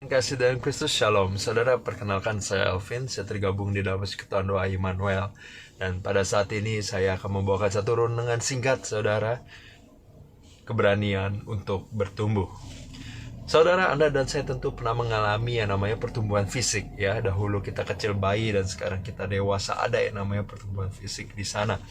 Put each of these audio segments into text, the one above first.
Kasih dalam Kristus Shalom. Saudara, perkenalkan saya Alvin. Saya tergabung di dalam Persekutuan Doa Immanuel. Dan pada saat ini saya akan membawakan satu renungan singkat, saudara. Keberanian untuk bertumbuh. Saudara, Anda dan saya tentu pernah mengalami yang namanya pertumbuhan fisik, ya. Dahulu kita kecil bayi dan sekarang kita dewasa, ada yang namanya pertumbuhan fisik di sana.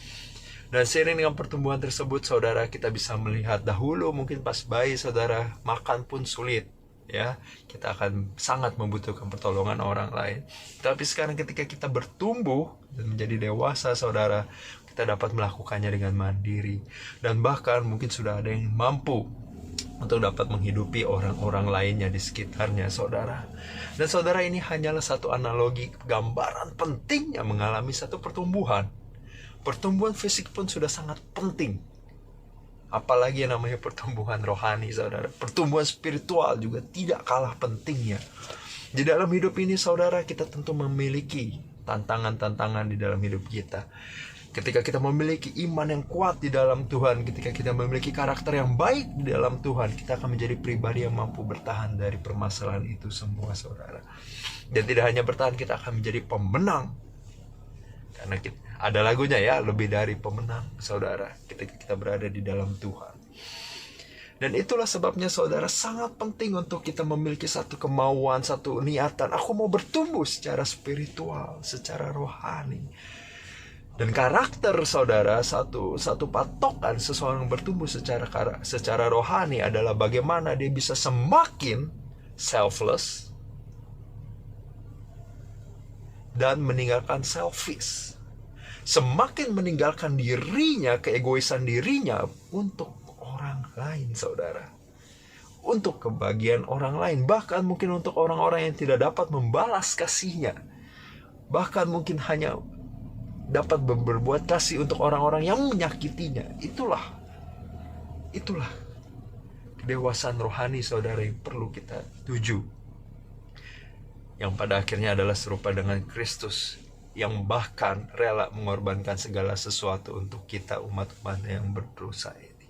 Dan seiring dengan pertumbuhan tersebut, saudara, kita bisa melihat dahulu mungkin pas bayi, saudara, makan pun sulit, ya. Kita akan sangat membutuhkan pertolongan orang lain. Tapi sekarang ketika kita bertumbuh dan menjadi dewasa, saudara, kita dapat melakukannya dengan mandiri. Dan bahkan mungkin sudah ada yang mampu untuk dapat menghidupi orang-orang lainnya di sekitarnya, saudara. Dan saudara, ini hanyalah satu analogi gambaran pentingnya mengalami satu pertumbuhan. Pertumbuhan fisik pun sudah sangat penting. Apalagi yang namanya pertumbuhan rohani, saudara. Pertumbuhan spiritual juga tidak kalah pentingnya. Di dalam hidup ini, saudara, kita tentu memiliki tantangan-tantangan di dalam hidup kita. Ketika kita memiliki iman yang kuat di dalam Tuhan, ketika kita memiliki karakter yang baik di dalam Tuhan, kita akan menjadi pribadi yang mampu bertahan dari permasalahan itu semua, saudara. Dan tidak hanya bertahan, kita akan menjadi pemenang. Karena ada lagunya, ya, lebih dari pemenang, saudara, ketika kita berada di dalam Tuhan. Dan itulah sebabnya, saudara, sangat penting untuk kita memiliki satu kemauan, satu niatan. Aku mau bertumbuh secara spiritual, secara rohani. Dan karakter, saudara, satu patokan seseorang bertumbuh secara rohani adalah bagaimana dia bisa semakin selfless dan meninggalkan selfish. Semakin meninggalkan dirinya, keegoisan dirinya untuk orang lain, saudara. Untuk kebahagiaan orang lain. Bahkan mungkin untuk orang-orang yang tidak dapat membalas kasihnya. Bahkan mungkin hanya dapat berbuat kasih untuk orang-orang yang menyakitinya. Itulah kedewasaan rohani, saudara, yang perlu kita tuju. Yang pada akhirnya adalah serupa dengan Kristus, yang bahkan rela mengorbankan segala sesuatu untuk kita, umat-umat yang berdosa ini.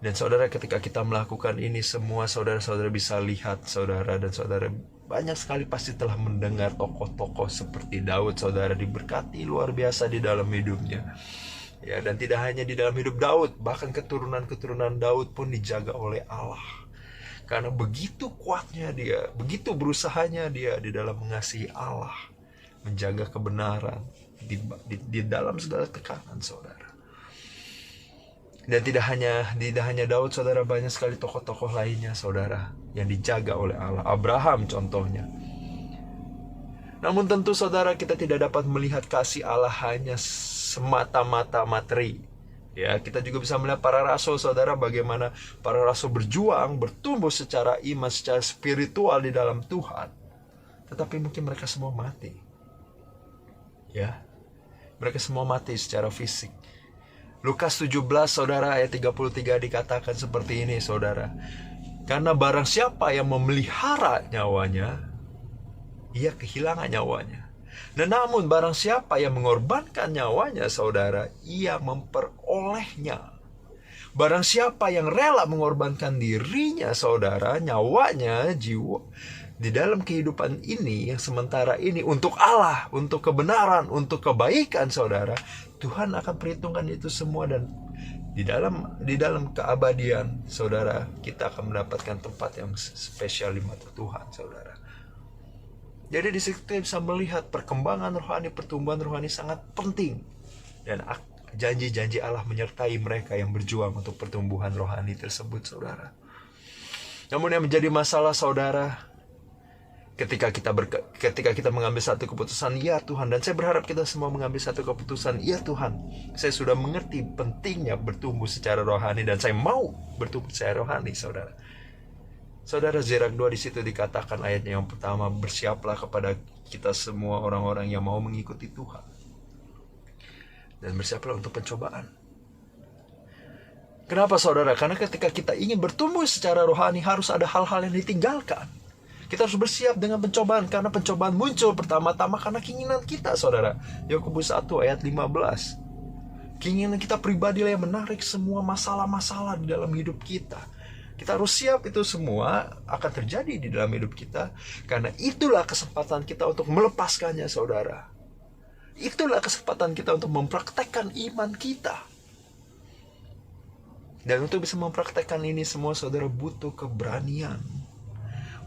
Dan saudara, ketika kita melakukan ini semua, saudara-saudara bisa lihat, saudara, dan saudara banyak sekali pasti telah mendengar tokoh-tokoh seperti Daud, saudara, diberkati luar biasa di dalam hidupnya. Ya, dan tidak hanya di dalam hidup Daud, bahkan keturunan-keturunan Daud pun dijaga oleh Allah. Karena begitu kuatnya dia, begitu berusahanya dia di dalam mengasihi Allah, menjaga kebenaran di dalam segala tekanan, saudara. Dan tidak hanya Daud, saudara, banyak sekali tokoh-tokoh lainnya, saudara, yang dijaga oleh Allah. Abraham contohnya. Namun tentu, saudara, kita tidak dapat melihat kasih Allah hanya semata-mata materi. Ya, kita juga bisa melihat para rasul, saudara, bagaimana para rasul berjuang, bertumbuh secara iman, secara spiritual di dalam Tuhan. Tetapi mungkin mereka semua mati. Ya, mereka semua mati secara fisik. Lukas 17, saudara, ayat 33 dikatakan seperti ini, saudara. Karena barang siapa yang memelihara nyawanya, ia kehilangan nyawanya. Dan namun barang siapa yang mengorbankan nyawanya, saudara, ia memperolehnya. Barang siapa yang rela mengorbankan dirinya, saudara, nyawanya, jiwa, di dalam kehidupan ini, yang sementara ini, untuk Allah, untuk kebenaran, untuk kebaikan, saudara, Tuhan akan perhitungkan itu semua. Dan di dalam keabadian, saudara, kita akan mendapatkan tempat yang spesial di mata Tuhan, saudara. Jadi di situ kita bisa melihat perkembangan rohani, pertumbuhan rohani sangat penting. Dan janji-janji Allah menyertai mereka yang berjuang untuk pertumbuhan rohani tersebut, saudara. Namun yang menjadi masalah, saudara, ketika kita mengambil satu keputusan, ya Tuhan, dan saya berharap kita semua mengambil satu keputusan, ya Tuhan, saya sudah mengerti pentingnya bertumbuh secara rohani dan saya mau bertumbuh secara rohani, saudara. Saudara, Zerak 2 di situ dikatakan ayatnya yang pertama, bersiaplah kepada kita semua orang-orang yang mau mengikuti Tuhan. Dan bersiaplah untuk pencobaan. Kenapa, saudara? Karena ketika kita ingin bertumbuh secara rohani, harus ada hal-hal yang ditinggalkan. Kita harus bersiap dengan pencobaan, karena pencobaan muncul pertama-tama karena keinginan kita, saudara. Yakobus 1 ayat 15. Keinginan kita pribadi yang menarik semua masalah-masalah di dalam hidup kita. Kita harus siap, itu semua akan terjadi di dalam hidup kita. Karena itulah kesempatan kita untuk melepaskannya, saudara. Itulah kesempatan kita untuk mempraktekkan iman kita. Dan untuk bisa mempraktekkan ini semua, saudara, butuh keberanian.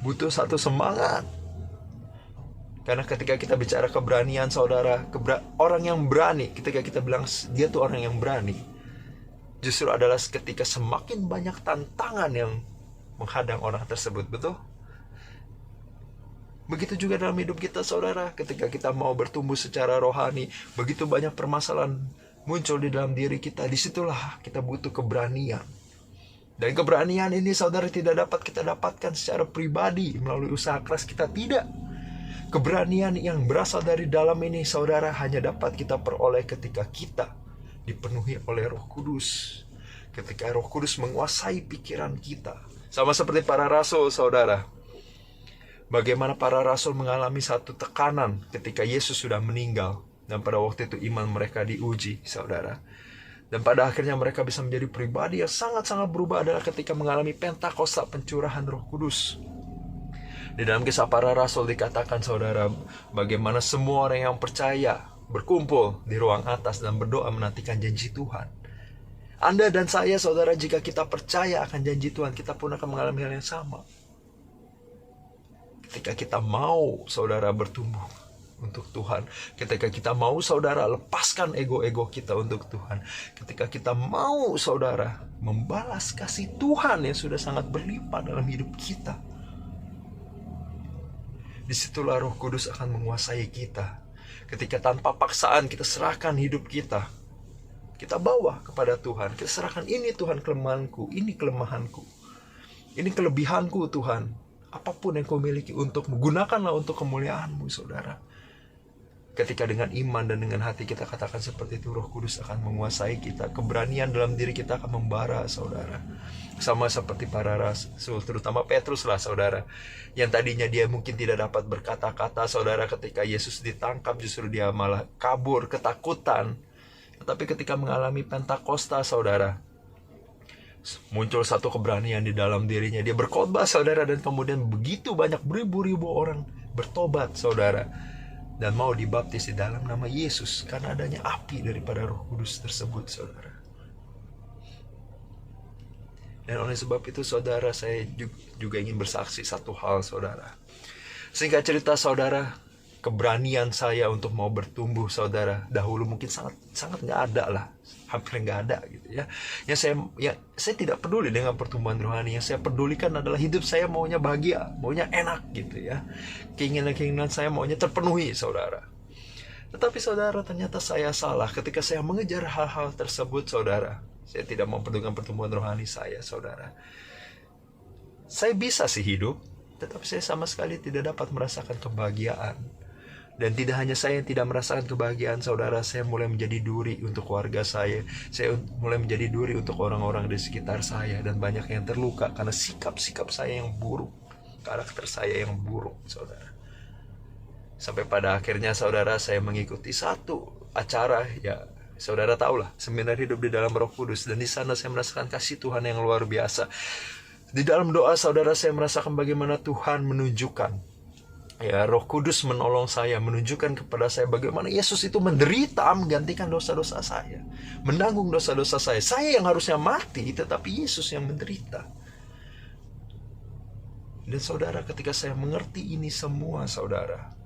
Butuh satu semangat. Karena ketika kita bicara keberanian, saudara, orang yang berani, ketika kita bilang dia tuh orang yang berani, justru adalah ketika semakin banyak tantangan yang menghadang orang tersebut, betul? Begitu juga dalam hidup kita, saudara. Ketika kita mau bertumbuh secara rohani, begitu banyak permasalahan muncul di dalam diri kita. Disitulah kita butuh keberanian. Dan keberanian ini, saudara, tidak dapat kita dapatkan secara pribadi melalui usaha keras kita, tidak. Keberanian yang berasal dari dalam ini, saudara, hanya dapat kita peroleh ketika kita dipenuhi oleh Roh Kudus. Ketika Roh Kudus menguasai pikiran kita. Sama seperti para rasul, saudara. Bagaimana para rasul mengalami satu tekanan ketika Yesus sudah meninggal. Dan pada waktu itu iman mereka diuji, saudara. Dan pada akhirnya mereka bisa menjadi pribadi yang sangat-sangat berubah adalah ketika mengalami Pentakosta, pencurahan Roh Kudus. Di dalam kisah para rasul dikatakan, saudara, bagaimana semua orang yang percaya berkumpul di ruang atas dan berdoa menantikan janji Tuhan. Anda dan saya, saudara, jika kita percaya akan janji Tuhan, kita pun akan mengalami hal yang sama. Ketika kita mau, saudara, bertumbuh untuk Tuhan. Ketika kita mau, saudara, lepaskan ego-ego kita untuk Tuhan. Ketika kita mau, saudara, membalas kasih Tuhan yang sudah sangat berlimpah dalam hidup kita. Disitulah Roh Kudus akan menguasai kita. Ketika tanpa paksaan kita serahkan hidup kita. Kita bawa kepada Tuhan. Kita serahkan, ini Tuhan kelemahanku, ini kelemahanku. Ini kelebihanku Tuhan. Apapun yang kau miliki untuk gunakanlah untuk kemuliaan-Mu, saudara. Ketika dengan iman dan dengan hati kita katakan seperti itu, Roh Kudus akan menguasai kita. Keberanian dalam diri kita akan membara, saudara. Sama seperti para rasul, terutama Petrus lah, saudara. Yang tadinya dia mungkin tidak dapat berkata-kata, saudara, ketika Yesus ditangkap justru dia malah kabur, ketakutan. Tetapi ketika mengalami Pentakosta, saudara, muncul satu keberanian di dalam dirinya. Dia berkhotbah, saudara, dan kemudian begitu banyak beribu-ribu orang bertobat, saudara. Dan mau dibaptis di dalam nama Yesus karena adanya api daripada Roh Kudus tersebut, saudara. Dan oleh sebab itu, saudara, saya juga ingin bersaksi satu hal, saudara. Singkat cerita, saudara, keberanian saya untuk mau bertumbuh, saudara, dahulu mungkin sangat nggak ada lah, hampir nggak ada gitu ya. Saya tidak peduli dengan pertumbuhan rohani. Yang saya pedulikan adalah hidup saya maunya bahagia, maunya enak gitu ya. Keinginan saya maunya terpenuhi, saudara. Tetapi, saudara, ternyata saya salah ketika saya mengejar hal-hal tersebut, saudara. Saya tidak mempedulikan pertumbuhan rohani saya, saudara. Saya bisa sih hidup, tetapi saya sama sekali tidak dapat merasakan kebahagiaan. Dan tidak hanya saya yang tidak merasakan kebahagiaan, saudara, saya mulai menjadi duri untuk keluarga saya. Saya mulai menjadi duri untuk orang-orang di sekitar saya. Dan banyak yang terluka karena sikap-sikap saya yang buruk. Karakter saya yang buruk, saudara. Sampai pada akhirnya, saudara, saya mengikuti satu acara, ya, saudara tahulah, seminar hidup di dalam Roh Kudus. Dan di sana saya merasakan kasih Tuhan yang luar biasa. Di dalam doa, saudara, saya merasakan bagaimana Tuhan menunjukkan, ya, Roh Kudus menolong saya, menunjukkan kepada saya bagaimana Yesus itu menderita menggantikan dosa-dosa saya, menanggung dosa-dosa saya. Saya yang harusnya mati, tetapi Yesus yang menderita. Dan saudara, ketika saya mengerti ini semua, saudara,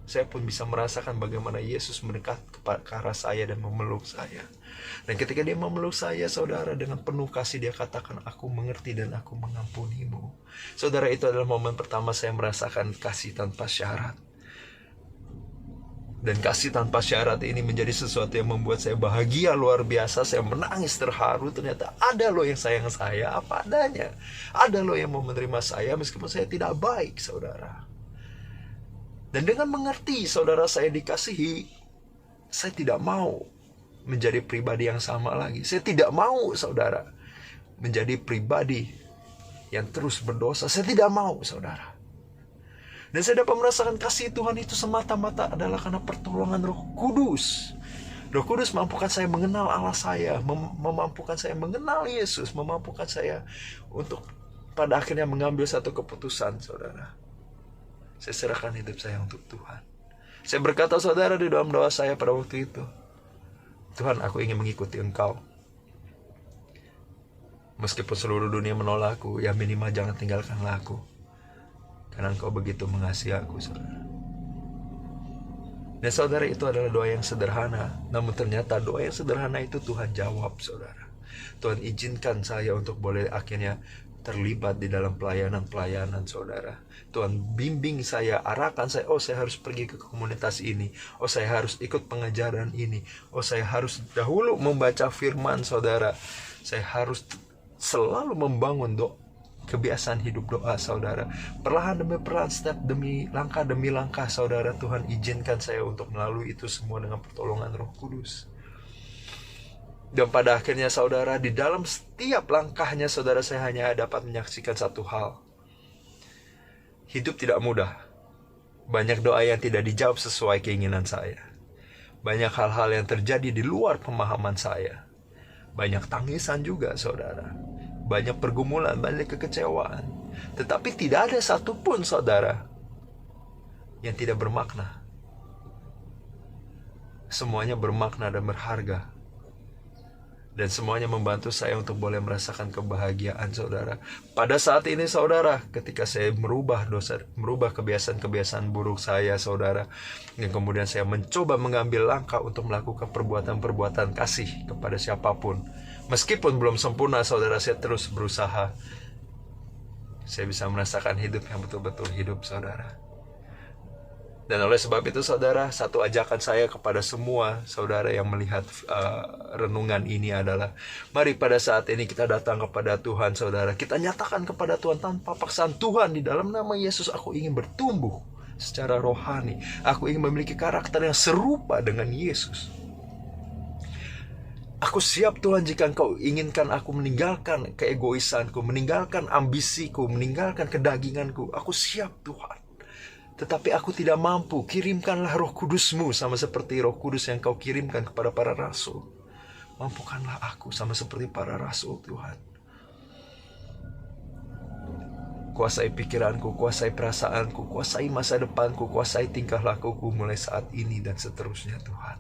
saya pun bisa merasakan bagaimana Yesus mendekat ke arah saya dan memeluk saya. Dan ketika dia memeluk saya, saudara, dengan penuh kasih dia katakan, aku mengerti dan aku mengampunimu. Saudara, itu adalah momen pertama saya merasakan kasih tanpa syarat. Dan kasih tanpa syarat ini menjadi sesuatu yang membuat saya bahagia luar biasa. Saya menangis terharu, ternyata ada loh yang sayang saya apa adanya. Ada loh yang mau menerima saya meskipun saya tidak baik, saudara. Dan dengan mengerti, saudara, saya dikasihi, saya tidak mau menjadi pribadi yang sama lagi. Saya tidak mau, saudara, menjadi pribadi yang terus berdosa. Saya tidak mau, saudara. Dan saya dapat merasakan kasih Tuhan itu semata-mata adalah karena pertolongan Roh Kudus. Roh Kudus mampukan saya mengenal Allah saya, memampukan saya mengenal Yesus, memampukan saya untuk pada akhirnya mengambil satu keputusan, saudara. Saya serahkan hidup saya untuk Tuhan. Saya berkata, saudara, di dalam doa saya pada waktu itu, Tuhan, aku ingin mengikuti Engkau. Meskipun seluruh dunia menolakku, ya minimal jangan tinggalkanlah aku. Karena Engkau begitu mengasihi aku, saudara. Dan saudara, itu adalah doa yang sederhana. Namun ternyata doa yang sederhana itu Tuhan jawab, saudara. Tuhan izinkan saya untuk boleh akhirnya terlibat di dalam pelayanan-pelayanan, saudara. Tuhan bimbing saya, arahkan saya, oh saya harus pergi ke komunitas ini, oh saya harus ikut pengajaran ini, oh saya harus dahulu membaca firman, saudara. Saya harus selalu membangun kebiasaan hidup doa, saudara. Perlahan demi perlahan, step demi langkah, saudara, Tuhan izinkan saya untuk melalui itu semua dengan pertolongan Roh Kudus. Dan pada akhirnya, saudara, di dalam setiap langkahnya, saudara, saya hanya dapat menyaksikan satu hal. Hidup tidak mudah. Banyak doa yang tidak dijawab sesuai keinginan saya. Banyak hal-hal yang terjadi di luar pemahaman saya. Banyak tangisan juga, saudara. Banyak pergumulan, banyak kekecewaan. Tetapi tidak ada satupun, saudara, yang tidak bermakna. Semuanya bermakna dan berharga. Dan semuanya membantu saya untuk boleh merasakan kebahagiaan, saudara. Pada saat ini, saudara, ketika saya merubah kebiasaan-kebiasaan buruk saya, saudara, dan kemudian saya mencoba mengambil langkah untuk melakukan perbuatan-perbuatan kasih kepada siapapun. Meskipun belum sempurna, saudara, saya terus berusaha. Saya bisa merasakan hidup yang betul-betul hidup, saudara. Dan oleh sebab itu, saudara, satu ajakan saya kepada semua saudara yang melihat renungan ini adalah, mari pada saat ini kita datang kepada Tuhan, saudara. Kita nyatakan kepada Tuhan tanpa paksaan, Tuhan, di dalam nama Yesus aku ingin bertumbuh secara rohani. Aku ingin memiliki karakter yang serupa dengan Yesus. Aku siap, Tuhan, jika Engkau inginkan aku meninggalkan keegoisanku, meninggalkan ambisiku, meninggalkan kedaginganku. Aku siap, Tuhan. Tetapi aku tidak mampu. Kirimkanlah Roh Kudus-Mu sama seperti Roh Kudus yang Kau kirimkan kepada para rasul. Mampukanlah aku sama seperti para rasul, Tuhan. Kuasai pikiranku, kuasai perasaanku, kuasai masa depanku, kuasai tingkah lakuku mulai saat ini dan seterusnya, Tuhan.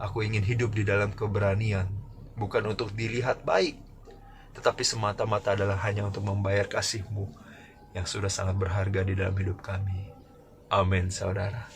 Aku ingin hidup di dalam keberanian, bukan untuk dilihat baik, tetapi semata-mata adalah hanya untuk membayar kasih-Mu yang sudah sangat berharga di dalam hidup kami. Amin, saudara.